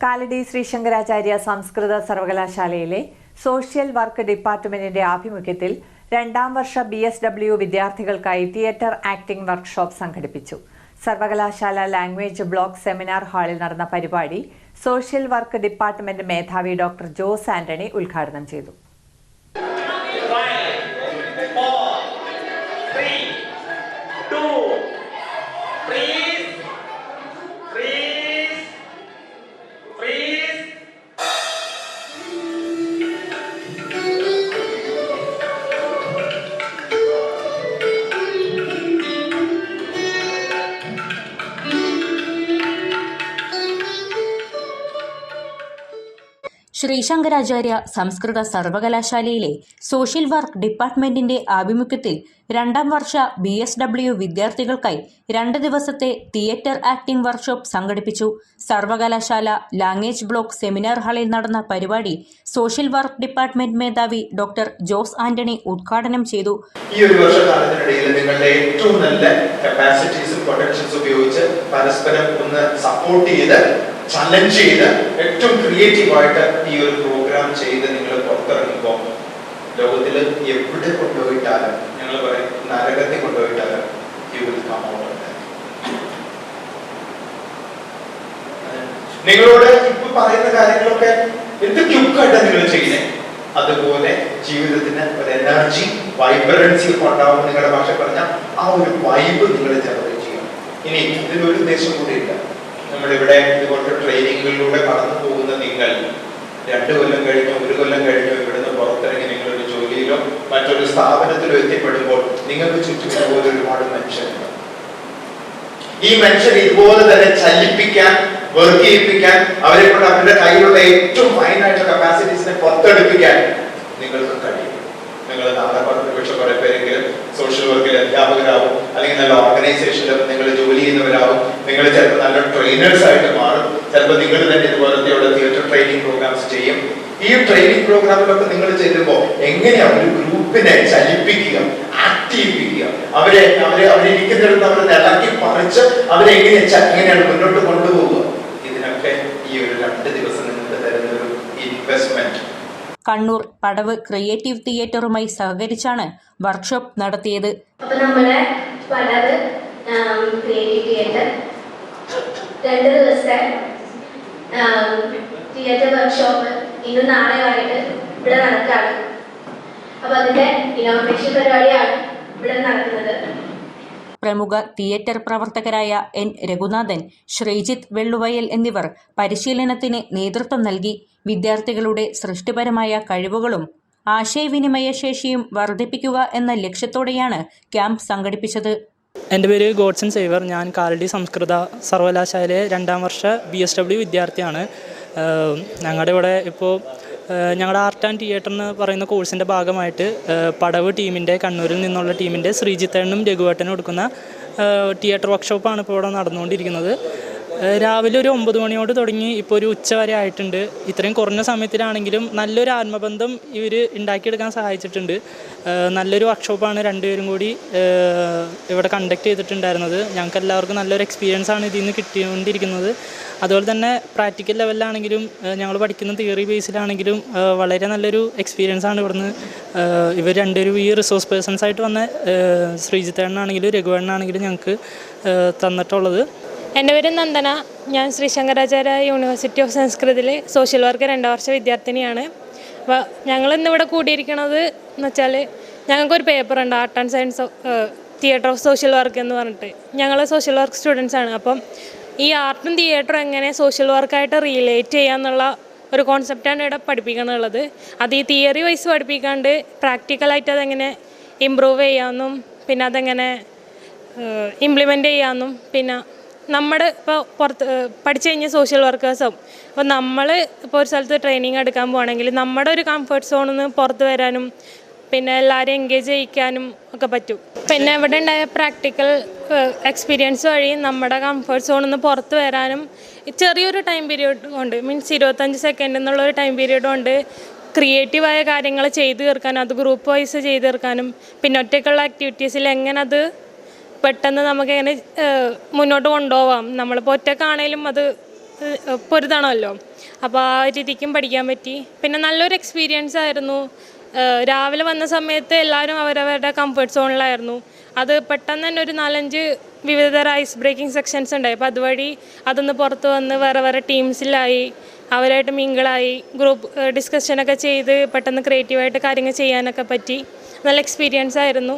കാലടി ശ്രീ ശങ്കരാചാര്യ സംസ്കൃത സർവകലാശാലയിലെ social work ഡിപ്പാർട്ട്മെന്റിന്റെ ആഭിമുഖ്യത്തിൽ രണ്ടാം വർഷ BSW വിദ്യാർത്ഥികൾക്കായി തിയേറ്റർ ആക്ടിംഗ് വർക്ക്ഷോപ്പ് സംഘടിപ്പിച്ചു. സർവകലാശാല ലാംഗ്വേജ് ബ്ലോക്ക് സെമിനാർ ഹാളിൽ നടന്ന പരിപാടി സോഷ്യൽ വർക്ക് ഡിപ്പാർട്ട്മെന്റ് മേധാവി ഡോക്ടർ ജോസ് ആന്റണി ഉദ്ഘാടനം ചെയ്തു. ശ്രീ ശങ്കരാചാര്യ സംസ്കൃത സർവകലാശാലയിലെ സോഷ്യൽ വർക്ക് ഡിപ്പാർട്ട്മെന്റിന്റെ ആഭിമുഖ്യത്തിൽ രണ്ടാം വർഷ BSW വിദ്യാർത്ഥികൾക്കായി 2 ദിവസത്തെ തിയേറ്റർ ആക്ടിംഗ് വർക്ക്ഷോപ്പ് സംഘടിപ്പിച്ചു. സർവകലാശാല ലാംഗ്വേജ് ബ്ലോക്ക് സെമിനാർ ഹാളിൽ നടന്ന പരിപാടി സോഷ്യൽ വർക്ക് ഡിപ്പാർട്ട്മെന്റ് മേധാവി ഡോക്ടർ ജോസ് ആന്റണി ഉദ്ഘാടനം ചെയ്തു. ഈ ഒരു വർഷക്കാലത്തിനിടയിൽ നിങ്ങളുടെ ഏറ്റവും നല്ല കപ്പാസിറ്റീസും പൊട്ടൻഷ്യൽസും ഉപയോഗിച്ച് പരസ്പരം ഒന്ന് സപ്പോർട്ട് ചെയ്ത് ചലഞ്ച് ചെയ്ത് ഏറ്റവും ക്രിയേറ്റീവായിട്ട് ഈ ഒരു പ്രോഗ്രാം ചെയ്ത് നിങ്ങൾ പുറത്തിറങ്ങുമ്പോൾ ലോകത്തിൽ എവിടെ കൊണ്ടുപോയിട്ടാലും ഞങ്ങൾ പറയും നരകത്തിൽ കൊണ്ടുപോയിട്ടാലും യു വിൽ കം ഔട്ട്. നിങ്ങളോട് ഇപ്പൊ പറയുന്ന കാര്യങ്ങളൊക്കെ എന്ത് ക്യുക്കായിട്ടാണ് നിങ്ങൾ ചെയ്യുന്നത്, അതുപോലെ ജീവിതത്തിന് ഒരു എനർജി വൈബ്രൻസി ഒക്കെ ഉണ്ടാവും. നിങ്ങളുടെ ഭാഷ പറഞ്ഞാൽ ആ ഒരു വൈബ് നിങ്ങൾ ജനറേറ്റ് ചെയ്യണം. ഇനി ഇതിനൊരു ഉദ്ദേശം കൂടി ഇല്ല. നമ്മളിവിടെ ഇതുപോലത്തെ ട്രെയിനിങ്ങുകളിലൂടെ കടന്നു പോകുന്ന നിങ്ങൾ 2 കൊല്ലം കഴിഞ്ഞോ 1 കൊല്ലം കഴിഞ്ഞോ ഇവിടുന്ന് പുറത്തിറങ്ങി നിങ്ങളൊരു ജോലിയിലോ മറ്റൊരു സ്ഥാപനത്തിലോ എത്തിപ്പെടുമ്പോൾ നിങ്ങൾക്ക് ചുറ്റും ഇതുപോലെ ഒരുപാട് മനുഷ്യരുണ്ട്. ഈ മനുഷ്യർ ഇതുപോലെ തന്നെ ചലിപ്പിക്കാൻ, വർക്ക് ചെയ്യിപ്പിക്കാൻ, അവരെ കൊണ്ട് അവരുടെ കയ്യിലുള്ള ഏറ്റവും ഫൈനായിട്ടുള്ള കപ്പാസിറ്റീസിനെ പുറത്തെടുപ്പിക്കാൻ നിങ്ങൾക്ക് കഴിയും. നിങ്ങൾ നാളെ പക്ഷെ കുറെ പേരെങ്കിലും സോഷ്യൽ വർക്കിൽ അധ്യാപകരാകും, അല്ലെങ്കിൽ നല്ല ഓർഗനൈസേഷനിൽ നിങ്ങൾ ജോലി ചെയ്യുന്നവരാകും. നിങ്ങൾ ചിലപ്പോൾ നല്ല ട്രെയിനേഴ്സ് ആയിട്ട് മാറും. ചിലപ്പോൾ നിങ്ങൾ തന്നെ ഇതുപോലത്തെയുള്ള തിയേറ്റർ ട്രെയിനിങ് പ്രോഗ്രാംസ് ചെയ്യും. ഈ ട്രെയിനിങ് പ്രോഗ്രാമിലൊക്കെ നിങ്ങൾ ചെല്ലുമ്പോൾ എങ്ങനെയാണ് ഒരു ഗ്രൂപ്പിനെ ചലിപ്പിക്കുക, ആക്ടിവിപ്പിക്കുക, അവരിരിക്കുന്നിടത്ത് അവരെ ഇളക്കി പറിച്ച് എങ്ങനെയാണ് മുന്നോട്ട് കൊണ്ടുപോകുക, ഇതിനൊക്കെ ഈ ഒരു 2 ദിവസം നിങ്ങൾക്ക് തരുന്നൊരു ഇൻവെസ്റ്റ്മെന്റ്. കണ്ണൂർ പടവ് ക്രിയേറ്റീവ് തിയേറ്ററുമായി സഹകരിച്ചാണ് വർക്ക്ഷോപ്പ് നടത്തിയത്. നമ്മുടെ പടവ് ക്രിയേറ്റീവ് തിയേറ്റർ 2 ദിവസത്തെ തിയേറ്റർ വർക്ക്ഷോപ്പ് ഇന്ന് നാളെയായിട്ട് ഇവിടെ നടക്കുകയാണ്. അപ്പൊ അതിന്റെ ഇനോഗ്രേഷൻ പരിപാടിയാണ് ഇവിടെ നടക്കുന്നത്. പ്രമുഖ തിയേറ്റർ പ്രവർത്തകരായ N രഘുനാഥൻ, ശ്രീജിത്ത് വെള്ളുവയൽ എന്നിവർ പരിശീലനത്തിന് നേതൃത്വം നൽകി. വിദ്യാർത്ഥികളുടെ സൃഷ്ടിപരമായ കഴിവുകളും ആശയവിനിമയ ശേഷിയും വർദ്ധിപ്പിക്കുക എന്ന ലക്ഷ്യത്തോടെയാണ് ക്യാമ്പ് സംഘടിപ്പിച്ചത്. എൻ്റെ പേര് ഗോഡ്സൺ സേവർ. ഞാൻ കാലടി സംസ്കൃത സർവകലാശാലയിലെ 2ാം വർഷ BSW വിദ്യാർത്ഥിയാണ്. ഞങ്ങളുടെ ഇവിടെ ഇപ്പോൾ ഞങ്ങളുടെ ആർട്ട് ആൻഡ് തിയേറ്റർ എന്ന് പറയുന്ന കോഴ്സിൻ്റെ ഭാഗമായിട്ട് പടവ് ടീമിൻ്റെ, കണ്ണൂരിൽ നിന്നുള്ള ടീമിൻ്റെ ശ്രീജിത്തേട്ടനും രഘുവേട്ടനും എടുക്കുന്ന തിയേറ്റർ വർക്ക്ഷോപ്പാണ് ഇപ്പോൾ ഇവിടെ നടന്നുകൊണ്ടിരിക്കുന്നത്. രാവിലെ ഒരു 9 മണിയോട് തുടങ്ങി ഇപ്പോൾ ഒരു ഉച്ച വരെ ആയിട്ടുണ്ട്. ഇത്രയും കുറഞ്ഞ സമയത്തിലാണെങ്കിലും നല്ലൊരു ആത്മബന്ധം ഇവർ ഉണ്ടാക്കിയെടുക്കാൻ സഹായിച്ചിട്ടുണ്ട്. നല്ലൊരു വർക്ക്ഷോപ്പാണ് രണ്ടുപേരും കൂടി ഇവിടെ കണ്ടക്ട് ചെയ്തിട്ടുണ്ടായിരുന്നത്. ഞങ്ങൾക്ക് എല്ലാവർക്കും നല്ലൊരു എക്സ്പീരിയൻസ് ആണ് ഇതിൽ നിന്ന് കിട്ടിക്കൊണ്ടിരിക്കുന്നത്. അതുപോലെ തന്നെ പ്രാക്ടിക്കൽ ലെവലിലാണെങ്കിലും ഞങ്ങൾ പഠിക്കുന്ന തിയറി ബേസിലാണെങ്കിലും വളരെ നല്ലൊരു എക്സ്പീരിയൻസ് ആണ് ഇവിടുന്ന് ഇവർ രണ്ടുപേരും ഈ റിസോഴ്സ് പേഴ്സൺസ് ആയിട്ട് വന്ന ശ്രീജിത്തേട്ടനാണെങ്കിലും രഘുവേട്ടനാണെങ്കിലും ഞങ്ങൾക്ക് തന്നിട്ടുള്ളത്. എൻ്റെ പേര് നന്ദന. ഞാൻ ശ്രീ ശങ്കരാചാര്യ യൂണിവേഴ്സിറ്റി ഓഫ് സംസ്കൃതത്തിൽ സോഷ്യൽ വർക്ക് 2ാം വർഷ വിദ്യാർത്ഥിനിയാണ്. അപ്പോൾ ഞങ്ങളിന്നിവിടെ കൂടിയിരിക്കണത് എന്ന് വെച്ചാൽ ഞങ്ങൾക്കൊരു പേപ്പറുണ്ട്, art and science theatre of social work എന്ന് പറഞ്ഞിട്ട്. ഞങ്ങൾ സോഷ്യൽ വർക്ക് സ്റ്റുഡൻസാണ്. അപ്പം ഈ ആർട്ടും തിയേറ്ററും എങ്ങനെ സോഷ്യൽ വർക്കായിട്ട് റിലേറ്റ് ചെയ്യാന്നുള്ള ഒരു കോൺസെപ്റ്റാണ് ഇവിടെ പഠിപ്പിക്കാനുള്ളത്. അത് ഈ തിയറി വൈസ് പഠിപ്പിക്കാണ്ട് പ്രാക്ടിക്കലായിട്ട് അതെങ്ങനെ ഇമ്പ്രൂവ് ചെയ്യാമെന്നും പിന്നെ അതെങ്ങനെ ഇംപ്ലിമെൻ്റ് ചെയ്യാമെന്നും പിന്നെ നമ്മുടെ ഇപ്പോൾ പുറത്ത് പഠിച്ചു കഴിഞ്ഞ സോഷ്യൽ വർക്കേഴ്സും അപ്പോൾ നമ്മൾ ഇപ്പോൾ ഒരു സ്ഥലത്ത് ട്രെയിനിങ് എടുക്കാൻ പോകുകയാണെങ്കിൽ നമ്മുടെ ഒരു കംഫർട്ട് സോണിൽ നിന്ന് പുറത്ത് വരാനും പിന്നെ എല്ലാവരെയും എൻഗേജ് ചെയ്യിക്കാനും ഒക്കെ പറ്റും. പിന്നെ ഇവിടെ ഉണ്ടായ പ്രാക്ടിക്കൽ എക്സ്പീരിയൻസ് വഴി നമ്മുടെ കംഫർട്ട് സോണിൽ നിന്ന് പുറത്ത് വരാനും ചെറിയൊരു ടൈം പീരീഡ് കൊണ്ട് മീൻസ് 25 സെക്കൻഡ് എന്നുള്ളൊരു ടൈം പീരീഡ് കൊണ്ട് ക്രിയേറ്റീവായ കാര്യങ്ങൾ ചെയ്തു തീർക്കാനും അത് ഗ്രൂപ്പ് വൈസ് ചെയ്തു തീർക്കാനും പിന്നെ ഒറ്റയ്ക്കുള്ള ആക്ടിവിറ്റീസിൽ എങ്ങനെ അത് പെട്ടെന്ന് നമുക്കെങ്ങനെ മുന്നോട്ട് കൊണ്ടുപോകാം. നമ്മളിപ്പോൾ ഒറ്റക്കാണേലും അത് പൊരുതാണല്ലോ. അപ്പോൾ ആ രീതിക്കും പഠിക്കാൻ പറ്റി. പിന്നെ നല്ലൊരു എക്സ്പീരിയൻസ് ആയിരുന്നു. രാവിലെ വന്ന സമയത്ത് എല്ലാവരും അവരവരുടെ കംഫർട്ട് സോണിലായിരുന്നു. അത് പെട്ടെന്ന് തന്നെ ഒരു 4-5 വിവിധതരം ഐസ് ബ്രേക്കിംഗ് സെക്ഷൻസ് ഉണ്ടായി. അപ്പോൾ അതുവഴി അതൊന്ന് പുറത്ത് വന്ന് വേറെ വേറെ ടീംസിലായി, അവരായിട്ട് മിങ്കിളായി, ഗ്രൂപ്പ് ഡിസ്കഷനൊക്കെ ചെയ്ത് പെട്ടെന്ന് ക്രിയേറ്റീവായിട്ട് കാര്യങ്ങൾ ചെയ്യാനൊക്കെ പറ്റി. നല്ല എക്സ്പീരിയൻസ് ആയിരുന്നു.